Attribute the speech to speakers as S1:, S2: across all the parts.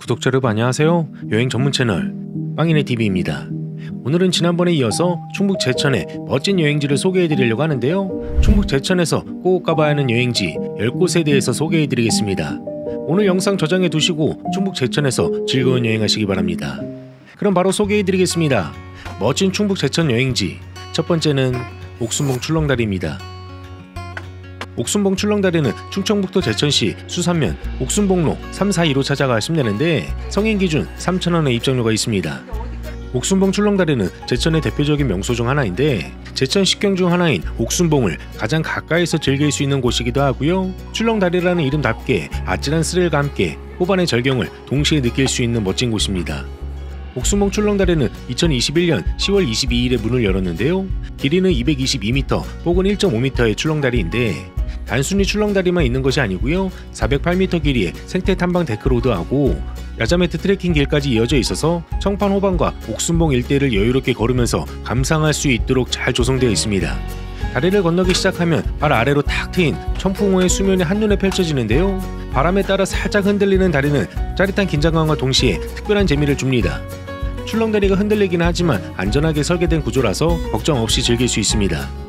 S1: 구독자 여러분 안녕하세요. 여행 전문 채널 빵이네TV입니다. 오늘은 지난번에 이어서 충북 제천의 멋진 여행지를 소개해드리려고 하는데요. 충북 제천에서 꼭 가봐야 하는 여행지 10곳에 대해서 소개해드리겠습니다. 오늘 영상 저장해 두시고 충북 제천에서 즐거운 여행하시기 바랍니다. 그럼 바로 소개해드리겠습니다. 멋진 충북 제천 여행지 첫 번째는 옥순봉 출렁다리입니다. 옥순봉 출렁다리는 충청북도 제천시 수산면 옥순봉로 342로 찾아가시면 되는데 성인 기준 3,000원의 입장료가 있습니다. 옥순봉 출렁다리는 제천의 대표적인 명소 중 하나인데 제천 식경 중 하나인 옥순봉을 가장 가까이서 즐길 수 있는 곳이기도 하고요. 출렁다리라는 이름답게 아찔한 스릴과 함께 호반의 절경을 동시에 느낄 수 있는 멋진 곳입니다. 옥순봉 출렁다리는 2021년 10월 22일에 문을 열었는데요. 길이는 222m, 폭은 1.5m의 출렁다리인데 단순히 출렁다리만 있는 것이 아니고요. 408m 길이의 생태 탐방 데크로드하고 야자매트 트레킹 길까지 이어져 있어서 청판 호반과 옥순봉 일대를 여유롭게 걸으면서 감상할 수 있도록 잘 조성되어 있습니다. 다리를 건너기 시작하면 발 아래로 탁 트인 청풍호의 수면이 한눈에 펼쳐지는데요. 바람에 따라 살짝 흔들리는 다리는 짜릿한 긴장감과 동시에 특별한 재미를 줍니다. 출렁다리가 흔들리긴 하지만 안전하게 설계된 구조라서 걱정 없이 즐길 수 있습니다.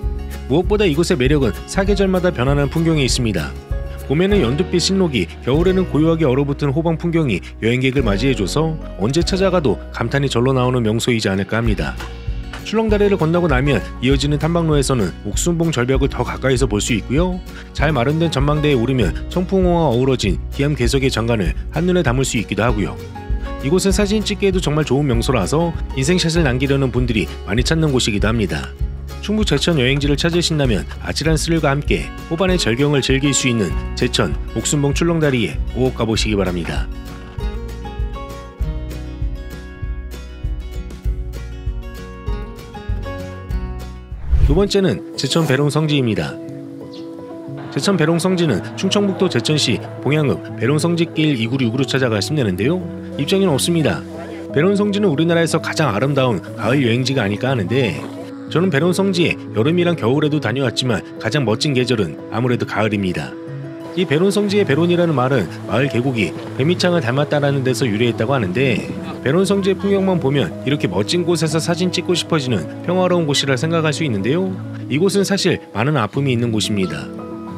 S1: 무엇보다 이곳의 매력은 사계절마다 변하는 풍경이 있습니다. 봄에는 연두빛 신록이, 겨울에는 고요하게 얼어붙은 호방 풍경이 여행객을 맞이해줘서 언제 찾아가도 감탄이 절로 나오는 명소이지 않을까 합니다. 출렁다리를 건너고 나면 이어지는 탐방로에서는 옥순봉 절벽을 더 가까이서 볼 수 있고요. 잘 마련된 전망대에 오르면 청풍호와 어우러진 기암 괴석의 장관을 한눈에 담을 수 있기도 하고요. 이곳은 사진 찍기에도 정말 좋은 명소라서 인생샷을 남기려는 분들이 많이 찾는 곳이기도 합니다. 충북 제천 여행지를 찾으신다면 아찔한 스릴과 함께 호반의 절경을 즐길 수 있는 제천 옥순봉 출렁다리에 꼭 가보시기 바랍니다. 두 번째는 제천 배롱성지입니다. 제천 배롱성지는 충청북도 제천시 봉양읍 배롱성지길 296으로 찾아가시면 되는데요. 입장료는 없습니다. 배롱성지는 우리나라에서 가장 아름다운 가을 여행지가 아닐까 하는데 저는 배롱성지에 여름이랑 겨울에도 다녀왔지만 가장 멋진 계절은 아무래도 가을입니다. 이 배롱성지의 배론이라는 말은 마을 계곡이 배미창을 닮았다라는 데서 유래했다고 하는데 배론성지의 풍경만 보면 이렇게 멋진 곳에서 사진 찍고 싶어지는 평화로운 곳이라 생각할 수 있는데요. 이곳은 사실 많은 아픔이 있는 곳입니다.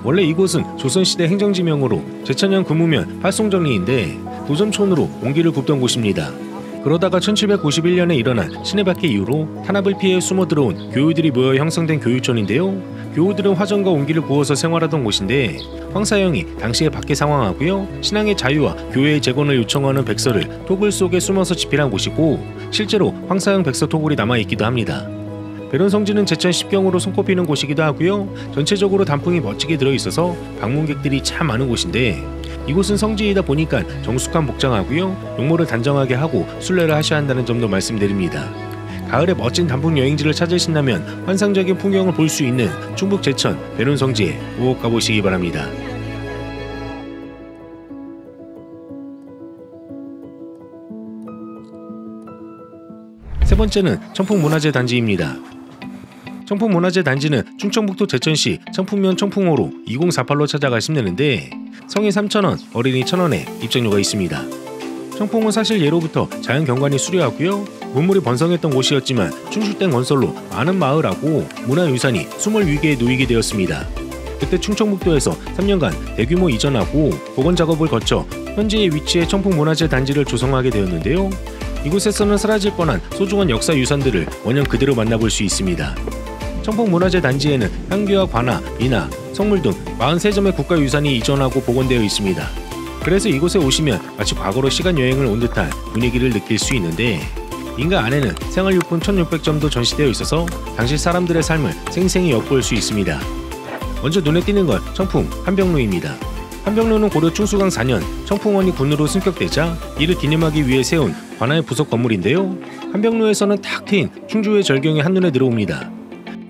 S1: 원래 이곳은 조선시대 행정지명으로 제천현 금우면 활송정리인데 도점촌으로 옹기를 굽던 곳입니다. 그러다가 1791년에 일어난 시내박해 이후로 탄압을 피해 숨어 들어온 교우들이 모여 형성된 교유촌인데요. 교우들은 화전과 옹기를 구워서 생활하던 곳인데 황사영이 당시의 박해 상황하고요. 신앙의 자유와 교회의 재건을 요청하는 백서를 토굴 속에 숨어서 집필한 곳이고 실제로 황사영 백서 토굴이 남아있기도 합니다. 배론성지는 제천 십경으로 손꼽히는 곳이기도 하고요. 전체적으로 단풍이 멋지게 들어있어서 방문객들이 참 많은 곳인데 이곳은 성지이다 보니까 정숙한 복장하고요. 용모를 단정하게 하고 순례를 하셔야 한다는 점도 말씀드립니다. 가을에 멋진 단풍 여행지를 찾으신다면 환상적인 풍경을 볼 수 있는 충북 제천 배론성지에 꼭 가보시기 바랍니다. 세 번째는 청풍문화재 단지입니다. 청풍문화재 단지는 충청북도 제천시 청풍면 청풍호로 2048로 찾아가시면 되는데 성인 3,000원, 어린이 1,000원에 입장료가 있습니다. 청풍은 사실 예로부터 자연경관이 수려하고요. 문물이 번성했던 곳이었지만 충출된 건설로 많은 마을하고 문화유산이 숨을 위기에 놓이게 되었습니다. 그때 충청북도에서 3년간 대규모 이전하고 복원작업을 거쳐 현재의 위치에 청풍문화재 단지를 조성하게 되었는데요. 이곳에서는 사라질 뻔한 소중한 역사 유산들을 원형 그대로 만나볼 수 있습니다. 청풍문화재 단지에는 향교와 관아, 인화, 성물 등 43점의 국가유산이 이전하고 복원되어 있습니다. 그래서 이곳에 오시면 마치 과거로 시간여행을 온 듯한 분위기를 느낄 수 있는데 인가 안에는 생활용품 1600점도 전시되어 있어서 당시 사람들의 삶을 생생히 엿볼 수 있습니다. 먼저 눈에 띄는 건 청풍 한병로입니다. 한병로는 고려 충수강 4년 청풍원이 군으로 승격되자 이를 기념하기 위해 세운 관아의 부속 건물인데요. 한병로에서는 탁 트인 충주의 절경이 한눈에 들어옵니다.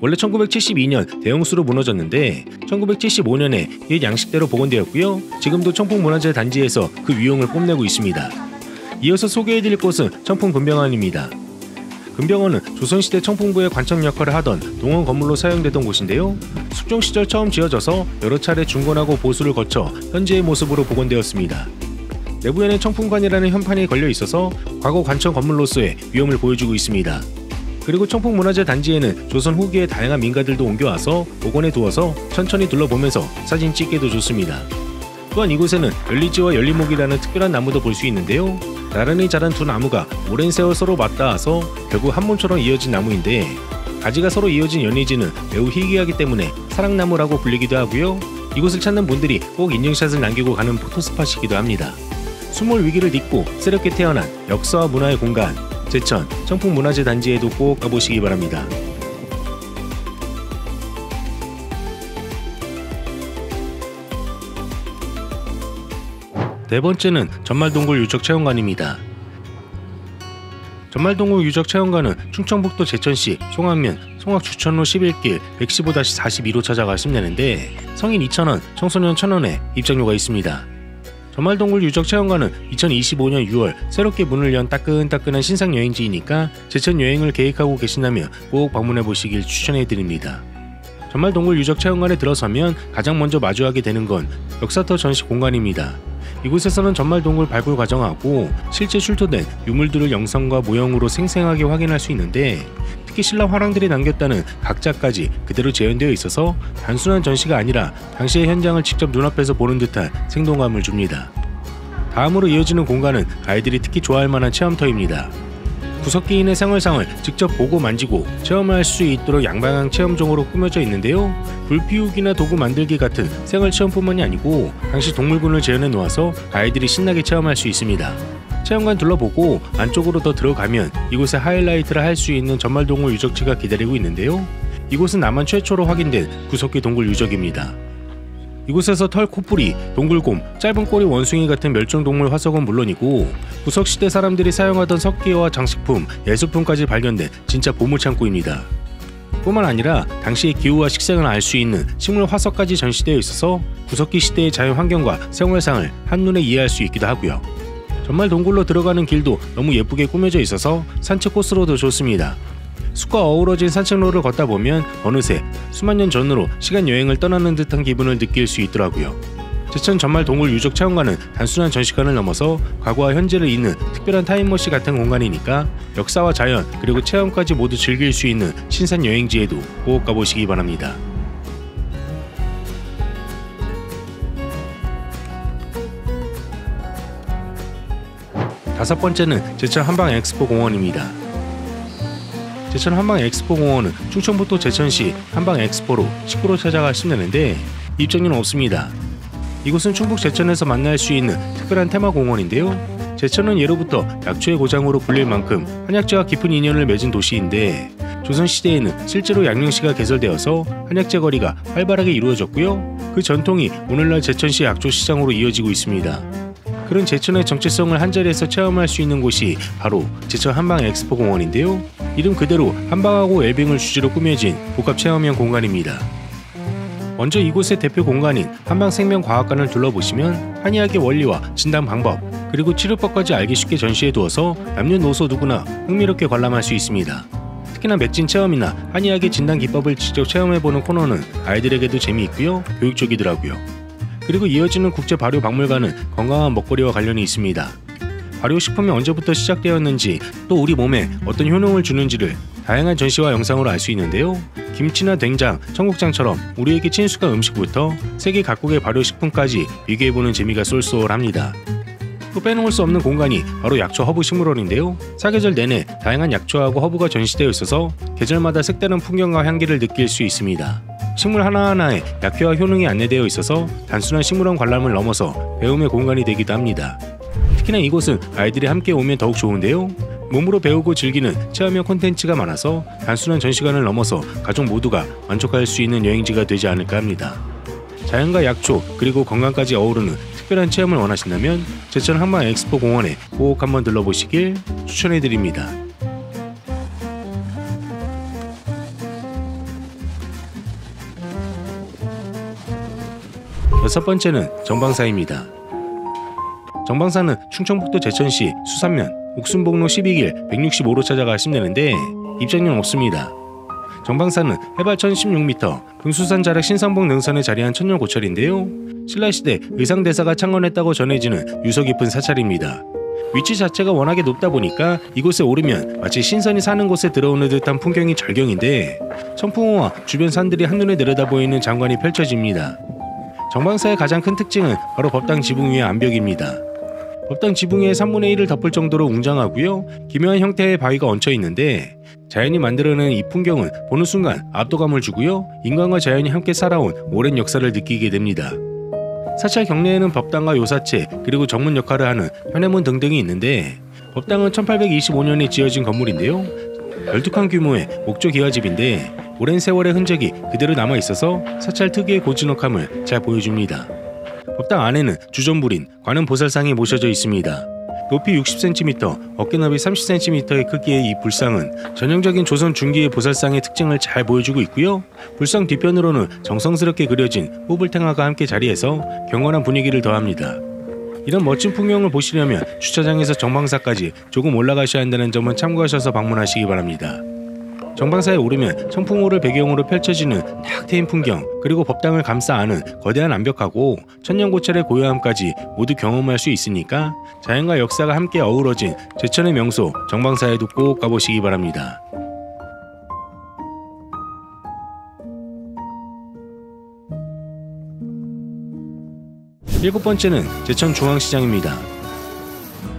S1: 원래 1972년 대형수로 무너졌는데 1975년에 옛 양식대로 복원되었고요. 지금도 청풍문화재 단지에서 그 위용을 뽐내고 있습니다. 이어서 소개해드릴 곳은 청풍금병원입니다. 금병원은 조선시대 청풍부의 관청 역할을 하던 동원 건물로 사용되던 곳인데요. 숙종 시절 처음 지어져서 여러 차례 중건하고 보수를 거쳐 현재의 모습으로 복원되었습니다. 내부에는 청풍관이라는 현판이 걸려 있어서 과거 관청 건물로서의 위험을 보여주고 있습니다. 그리고 청풍문화재 단지에는 조선 후기의 다양한 민가들도 옮겨와서 복원해 두어서 천천히 둘러보면서 사진 찍기도 좋습니다. 또한 이곳에는 열리지와 열리목이라는 특별한 나무도 볼 수 있는데요. 나란히 자란 두 나무가 오랜 세월 서로 맞닿아서 결국 한 몸처럼 이어진 나무인데, 가지가 서로 이어진 연희지는 매우 희귀하기 때문에 사랑나무라고 불리기도 하고요. 이곳을 찾는 분들이 꼭 인증샷을 남기고 가는 포토스팟이기도 합니다. 수몰 위기를 딛고 새롭게 태어난 역사와 문화의 공간, 제천 청풍문화재 단지에도 꼭 가보시기 바랍니다. 네 번째는 전말동굴 유적체험관입니다. 전말동굴 유적체험관은 충청북도 제천시 송암면 송악주천로 11길 115-42로 찾아가시면 되는데, 성인 2,000원, 청소년 1,000원에 입장료가 있습니다. 전말동굴 유적체험관은 2025년 6월 새롭게 문을 연 따끈따끈한 신상 여행지이니까 제천 여행을 계획하고 계신다면 꼭 방문해 보시길 추천해드립니다. 전말동굴 유적체험관에 들어서면 가장 먼저 마주하게 되는 건 역사터 전시 공간입니다. 이곳에서는 전말동굴 발굴 과정하고 실제 출토된 유물들을 영상과 모형으로 생생하게 확인할 수 있는데, 특히 신라 화랑들이 남겼다는 각자까지 그대로 재현되어 있어서 단순한 전시가 아니라 당시의 현장을 직접 눈앞에서 보는 듯한 생동감을 줍니다. 다음으로 이어지는 공간은 아이들이 특히 좋아할 만한 체험터입니다. 구석기인의 생활상을 직접 보고 만지고 체험할 수 있도록 양방향 체험종으로 꾸며져 있는데요. 불 피우기나 도구 만들기 같은 생활 체험뿐만이 아니고 당시 동물군을 재현해 놓아서 아이들이 신나게 체험할 수 있습니다. 체험관 둘러보고 안쪽으로 더 들어가면 이곳의 하이라이트를 할 수 있는 전말동굴 유적지가 기다리고 있는데요. 이곳은 남한 최초로 확인된 구석기 동굴 유적입니다. 이곳에서 털, 코뿔이, 동굴곰, 짧은 꼬리 원숭이 같은 멸종동물 화석은 물론이고 구석시대 사람들이 사용하던 석기와 장식품, 예술품까지 발견된 진짜 보물창고입니다. 뿐만 아니라 당시의 기후와 식생을 알 수 있는 식물 화석까지 전시되어 있어서 구석기 시대의 자연 환경과 생활상을 한눈에 이해할 수 있기도 하고요. 전말동굴로 들어가는 길도 너무 예쁘게 꾸며져 있어서 산책 코스로도 좋습니다. 숲과 어우러진 산책로를 걷다 보면 어느새 수만 년 전으로 시간 여행을 떠나는 듯한 기분을 느낄 수 있더라고요. 제천 전말동굴 유적체험관은 단순한 전시관을 넘어서 과거와 현재를 잇는 특별한 타임머신 같은 공간이니까 역사와 자연 그리고 체험까지 모두 즐길 수 있는 신산 여행지에도 꼭 가보시기 바랍니다. 다섯 번째는 제천 한방엑스포공원입니다. 제천 한방엑스포공원은 충청북도 제천시 한방엑스포로 식구로 찾아가시면 되는데 입장료는 없습니다. 이곳은 충북 제천에서 만날 수 있는 특별한 테마공원인데요. 제천은 예로부터 약초의 고장으로 불릴 만큼 한약재와 깊은 인연을 맺은 도시인데, 조선시대에는 실제로 양령시가 개설되어서 한약재 거리가 활발하게 이루어졌고요. 그 전통이 오늘날 제천시 약초시장으로 이어지고 있습니다. 그런 제천의 정체성을 한자리에서 체험할 수 있는 곳이 바로 제천 한방엑스포공원인데요. 이름 그대로 한방하고 웰빙을 주제로 꾸며진 복합체험형 공간입니다. 먼저 이곳의 대표 공간인 한방생명과학관을 둘러보시면 한의학의 원리와 진단 방법, 그리고 치료법까지 알기 쉽게 전시해 두어서 남녀노소 누구나 흥미롭게 관람할 수 있습니다. 특히나 맥진 체험이나 한의학의 진단 기법을 직접 체험해보는 코너는 아이들에게도 재미있고요, 교육적이더라고요. 그리고 이어지는 국제발효박물관은 건강한 먹거리와 관련이 있습니다. 발효식품이 언제부터 시작되었는지, 또 우리 몸에 어떤 효능을 주는지를 다양한 전시와 영상으로 알 수 있는데요. 김치나 된장, 청국장처럼 우리에게 친숙한 음식부터 세계 각국의 발효식품까지 비교해보는 재미가 쏠쏠합니다. 또 빼놓을 수 없는 공간이 바로 약초 허브 식물원인데요. 사계절 내내 다양한 약초하고 허브가 전시되어 있어서 계절마다 색다른 풍경과 향기를 느낄 수 있습니다. 식물 하나하나에 약효와 효능이 안내되어 있어서 단순한 식물원 관람을 넘어서 배움의 공간이 되기도 합니다. 특히나 이곳은 아이들이 함께 오면 더욱 좋은데요. 몸으로 배우고 즐기는 체험형 콘텐츠가 많아서 단순한 전시관을 넘어서 가족 모두가 만족할 수 있는 여행지가 되지 않을까 합니다. 자연과 약초 그리고 건강까지 어우르는 특별한 체험을 원하신다면 제천 한방엑스포공원에 꼭 한번 들러보시길 추천해드립니다. 여섯 번째는 정방사입니다. 정방사는 충청북도 제천시 수산면 옥순복로 12길 165로 찾아가시면 되는데 입장료는 없습니다. 정방사는 해발 1016m, 금수산 자락 신상봉 능선에 자리한 천년 고찰인데요. 신라시대 의상대사가 창건했다고 전해지는 유서 깊은 사찰입니다. 위치 자체가 워낙에 높다 보니까 이곳에 오르면 마치 신선이 사는 곳에 들어오는 듯한 풍경이 절경인데, 청풍호와 주변 산들이 한눈에 내려다보이는 장관이 펼쳐집니다. 정방사의 가장 큰 특징은 바로 법당 지붕 위의 암벽입니다. 법당 지붕 위의 3분의 1을 덮을 정도로 웅장하고요. 기묘한 형태의 바위가 얹혀 있는데, 자연이 만들어낸 이 풍경은 보는 순간 압도감을 주고요. 인간과 자연이 함께 살아온 오랜 역사를 느끼게 됩니다. 사찰 경내에는 법당과 요사체, 그리고 정문 역할을 하는 현해문 등등이 있는데, 법당은 1825년에 지어진 건물인데요. 12칸 규모의 목조 기와집인데 오랜 세월의 흔적이 그대로 남아있어서 사찰 특유의 고즈넉함을 잘 보여줍니다. 법당 안에는 주전부린 관음 보살상이 모셔져 있습니다. 높이 60cm, 어깨 너비 30cm의 크기의 이 불상은 전형적인 조선 중기의 보살상의 특징을 잘 보여주고 있고요. 불상 뒤편으로는 정성스럽게 그려진 뽀불탱화가 함께 자리해서 경건한 분위기를 더합니다. 이런 멋진 풍경을 보시려면 주차장에서 정방사까지 조금 올라가셔야 한다는 점은 참고하셔서 방문하시기 바랍니다. 정방사에 오르면 청풍호를 배경으로 펼쳐지는 탁 트인 풍경, 그리고 법당을 감싸 안은 거대한 암벽하고 천년고찰의 고요함까지 모두 경험할 수 있으니까 자연과 역사가 함께 어우러진 제천의 명소 정방사에도 꼭 가보시기 바랍니다. 일곱 번째는 제천중앙시장입니다.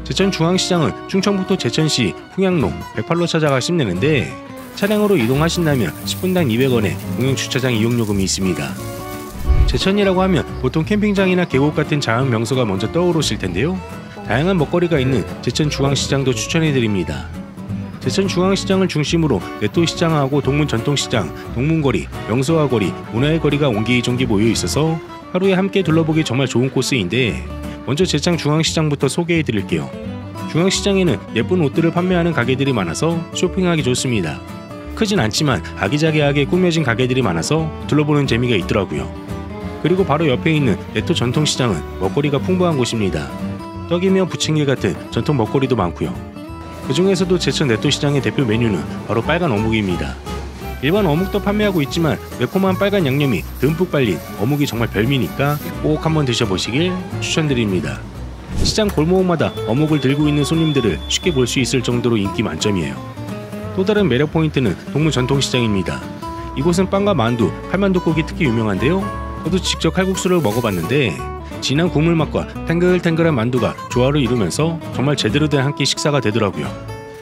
S1: 제천중앙시장은 충청북도 제천시 풍양로 108로 찾아가 씹내는데, 차량으로 이동하신다면 10분당 200원의 공영 주차장 이용요금이 있습니다. 제천이라고 하면 보통 캠핑장이나 계곡 같은 자연 명소가 먼저 떠오르실 텐데요. 다양한 먹거리가 있는 제천중앙시장도 추천해드립니다. 제천중앙시장을 중심으로 내토시장하고 동문전통시장, 동문거리, 명소화거리, 문화의 거리가 옹기종기 모여 있어서 하루에 함께 둘러보기 정말 좋은 코스인데, 먼저 제천중앙시장부터 소개해드릴게요. 중앙시장에는 예쁜 옷들을 판매하는 가게들이 많아서 쇼핑하기 좋습니다. 크진 않지만 아기자기하게 꾸며진 가게들이 많아서 둘러보는 재미가 있더라고요. 그리고 바로 옆에 있는 내토 전통시장은 먹거리가 풍부한 곳입니다. 떡이며 부침개 같은 전통 먹거리도 많고요. 그 중에서도 제천 내토시장의 대표 메뉴는 바로 빨간 어묵입니다. 일반 어묵도 판매하고 있지만 매콤한 빨간 양념이 듬뿍 발린 어묵이 정말 별미니까 꼭 한번 드셔보시길 추천드립니다. 시장 골목마다 어묵을 들고 있는 손님들을 쉽게 볼 수 있을 정도로 인기 만점이에요. 또 다른 매력 포인트는 동문전통시장입니다. 이곳은 빵과 만두, 칼만둣국이 특히 유명한데요. 저도 직접 칼국수를 먹어봤는데 진한 국물 맛과 탱글탱글한 만두가 조화를 이루면서 정말 제대로 된 한 끼 식사가 되더라고요.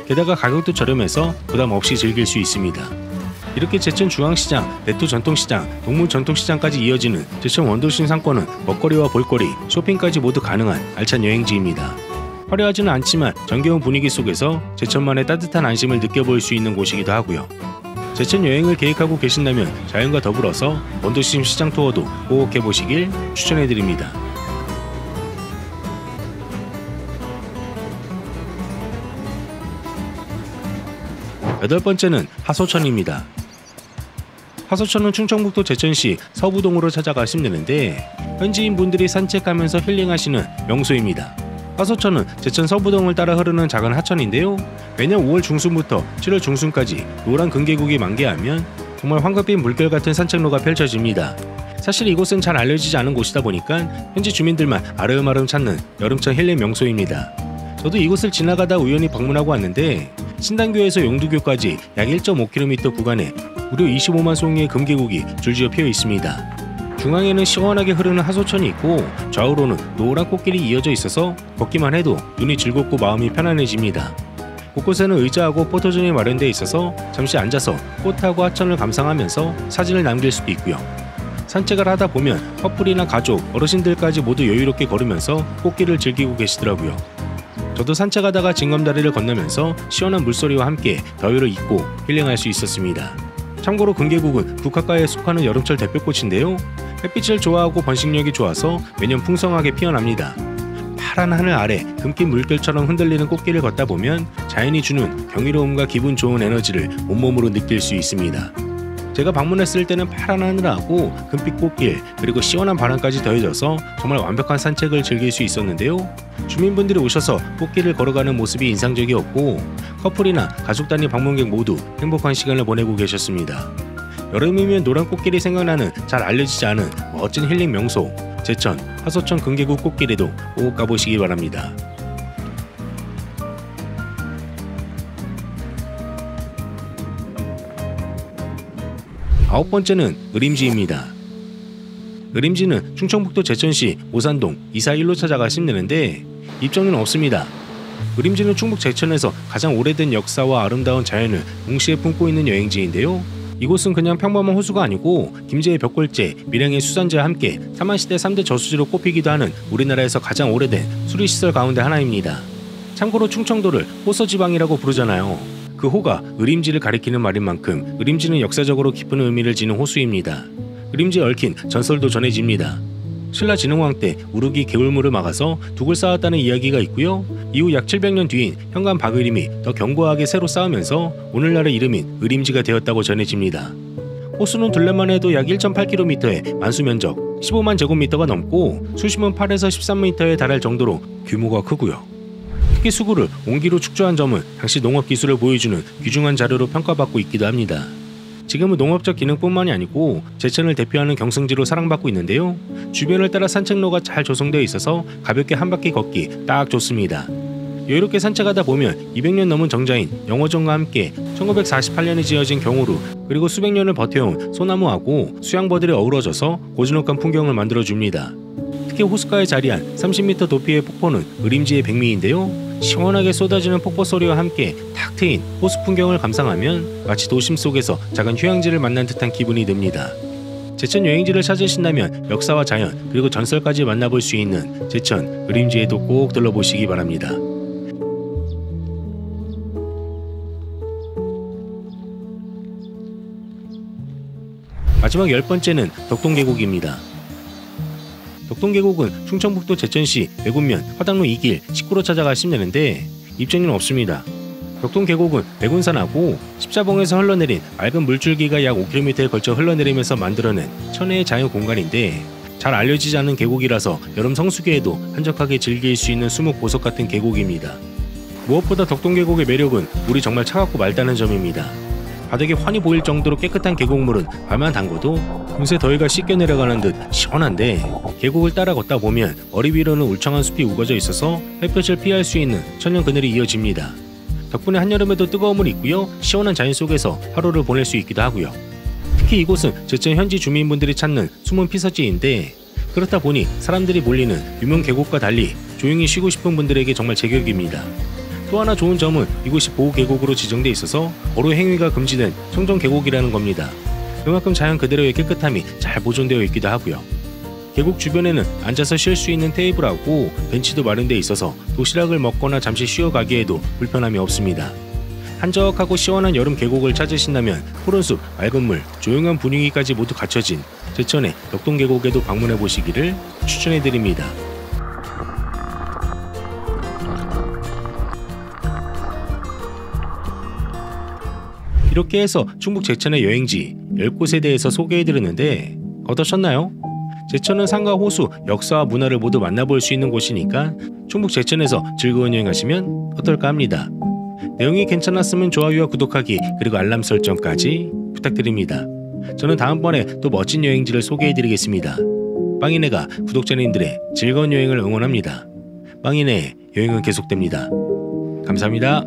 S1: 게다가 가격도 저렴해서 부담 없이 즐길 수 있습니다. 이렇게 제천중앙시장, 내토전통시장, 동문전통시장까지 이어지는 제천 원도심 상권은 먹거리와 볼거리, 쇼핑까지 모두 가능한 알찬 여행지입니다. 화려하지는 않지만 정겨운 분위기 속에서 제천만의 따뜻한 안심을 느껴볼 수 있는 곳이기도 하고요. 제천 여행을 계획하고 계신다면 자연과 더불어서 원도심 시장 투어도 꼭 해보시길 추천해드립니다. 여덟 번째는 하소천입니다. 하소천은 충청북도 제천시 서부동으로 찾아가 씹내는데, 현지인 분들이 산책하면서 힐링하시는 명소입니다. 하소천은 제천 서부동을 따라 흐르는 작은 하천인데요. 매년 5월 중순부터 7월 중순까지 노란 금계국이 만개하면 정말 황금빛 물결 같은 산책로가 펼쳐집니다. 사실 이곳은 잘 알려지지 않은 곳이다 보니까 현지 주민들만 아름아름 찾는 여름철 힐링 명소입니다. 저도 이곳을 지나가다 우연히 방문하고 왔는데, 신당교에서 용두교까지 약 1.5km 구간에 무려 25만 송이의 금계국이 줄지어 피어 있습니다. 중앙에는 시원하게 흐르는 하소천이 있고, 좌우로는 노란 꽃길이 이어져 있어서 걷기만 해도 눈이 즐겁고 마음이 편안해집니다. 곳곳에는 의자하고 포토존이 마련되어 있어서 잠시 앉아서 꽃하고 하천을 감상하면서 사진을 남길 수도 있고요. 산책을 하다 보면 커플이나 가족, 어르신들까지 모두 여유롭게 걸으면서 꽃길을 즐기고 계시더라고요. 저도 산책하다가 징검다리를 건너면서 시원한 물소리와 함께 더위를 잊고 힐링할 수 있었습니다. 참고로 금계국은 북한가에 속하는 여름철 대표꽃인데요. 햇빛을 좋아하고 번식력이 좋아서 매년 풍성하게 피어납니다. 파란 하늘 아래 금빛 물결처럼 흔들리는 꽃길을 걷다 보면 자연이 주는 경이로움과 기분 좋은 에너지를 온몸으로 느낄 수 있습니다. 제가 방문했을 때는 파란 하늘하고 금빛 꽃길 그리고 시원한 바람까지 더해져서 정말 완벽한 산책을 즐길 수 있었는데요. 주민분들이 오셔서 꽃길을 걸어가는 모습이 인상적이었고 커플이나 가족 단위 방문객 모두 행복한 시간을 보내고 계셨습니다. 여름이면 노란 꽃길이 생각나는 잘 알려지지 않은 멋진 힐링 명소 제천 화서천 금계국 꽃길에도 꼭 가보시기 바랍니다. 아홉 번째는 의림지입니다. 의림지는 충청북도 제천시 오산동 241로 찾아가시면 되는데 입장료는 없습니다. 의림지는 충북 제천에서 가장 오래된 역사와 아름다운 자연을 동시에 품고 있는 여행지인데요. 이곳은 그냥 평범한 호수가 아니고 김제의 벽골제, 밀양의 수산제와 함께 삼한시대 3대 저수지로 꼽히기도 하는 우리나라에서 가장 오래된 수리시설 가운데 하나입니다. 참고로 충청도를 호서지방이라고 부르잖아요. 그 호가 의림지를 가리키는 말인 만큼 의림지는 역사적으로 깊은 의미를 지닌 호수입니다. 의림지에 얽힌 전설도 전해집니다. 신라 진흥왕 때 우르기 개울물을 막아서 둑을 쌓았다는 이야기가 있고요. 이후 약 700년 뒤인 현관 박의림이 더 견고하게 새로 쌓으면서 오늘날의 이름인 의림지가 되었다고 전해집니다. 호수는 둘레만 해도 약 1.8km의 만수 면적 15만 제곱미터가 넘고 수심은 8에서 13m에 달할 정도로 규모가 크고요. 특히 수구를 온기로 축조한 점은 당시 농업 기술을 보여주는 귀중한 자료로 평가받고 있기도 합니다. 지금은 농업적 기능뿐만이 아니고 제천을 대표하는 경승지로 사랑받고 있는데요. 주변을 따라 산책로가 잘 조성되어 있어서 가볍게 한 바퀴 걷기 딱 좋습니다. 여유롭게 산책하다 보면 200년 넘은 정자인 영어정과 함께 1948년에 지어진 경우루 그리고 수백 년을 버텨온 소나무하고 수양버들이 어우러져서 고즈넉한 풍경을 만들어줍니다. 특히 호숫가에 자리한 30m 높이의 폭포는 의림지의 백미인데요. 시원하게 쏟아지는 폭포 소리와 함께 탁 트인 호수 풍경을 감상하면 마치 도심 속에서 작은 휴양지를 만난 듯한 기분이 듭니다. 제천 여행지를 찾으신다면 역사와 자연 그리고 전설까지 만나볼 수 있는 제천 의림지에도 꼭 들러보시기 바랍니다. 마지막 10번째는 덕동계곡입니다. 덕동계곡은 충청북도 제천시 외군면 화당로 2길 19로 찾아가시면 되는데 입장료는 없습니다. 덕동계곡은 백운산하고 십자봉에서 흘러내린 맑은 물줄기가 약 5km에 걸쳐 흘러내리면서 만들어낸 천혜의 자연 공간인데 잘 알려지지 않은 계곡이라서 여름 성수기에도 한적하게 즐길 수 있는 수묵 보석 같은 계곡입니다. 무엇보다 덕동계곡의 매력은 물이 정말 차갑고 맑다는 점입니다. 바닥이 환히 보일 정도로 깨끗한 계곡물은 발만 담궈도 금세 더위가 씻겨 내려가는 듯 시원한데 계곡을 따라 걷다 보면 머리 위로는 울창한 숲이 우거져 있어서 햇볕을 피할 수 있는 천연 그늘이 이어집니다. 덕분에 한여름에도 뜨거운 물이 있고요. 시원한 자연 속에서 하루를 보낼 수 있기도 하고요. 특히 이곳은 제천 현지 주민분들이 찾는 숨은 피서지인데 그렇다 보니 사람들이 몰리는 유명 계곡과 달리 조용히 쉬고 싶은 분들에게 정말 제격입니다. 또 하나 좋은 점은 이곳이 보호계곡으로 지정돼 있어서 어로 행위가 금지된 청정계곡이라는 겁니다. 그만큼 자연 그대로의 깨끗함이 잘 보존되어 있기도 하고요. 계곡 주변에는 앉아서 쉴 수 있는 테이블하고 벤치도 마련되어 있어서 도시락을 먹거나 잠시 쉬어가기에도 불편함이 없습니다. 한적하고 시원한 여름 계곡을 찾으신다면 푸른 숲, 맑은 물, 조용한 분위기까지 모두 갖춰진 제천의 덕동계곡에도 방문해 보시기를 추천해드립니다. 이렇게 해서 충북 제천의 여행지 10곳에 대해서 소개해드렸는데 어떠셨나요? 제천은 산과 호수, 역사와 문화를 모두 만나볼 수 있는 곳이니까 충북 제천에서 즐거운 여행하시면 어떨까 합니다. 내용이 괜찮았으면 좋아요와 구독하기 그리고 알람 설정까지 부탁드립니다. 저는 다음번에 또 멋진 여행지를 소개해드리겠습니다. 빵이네가 구독자님들의 즐거운 여행을 응원합니다. 빵이네 여행은 계속됩니다. 감사합니다.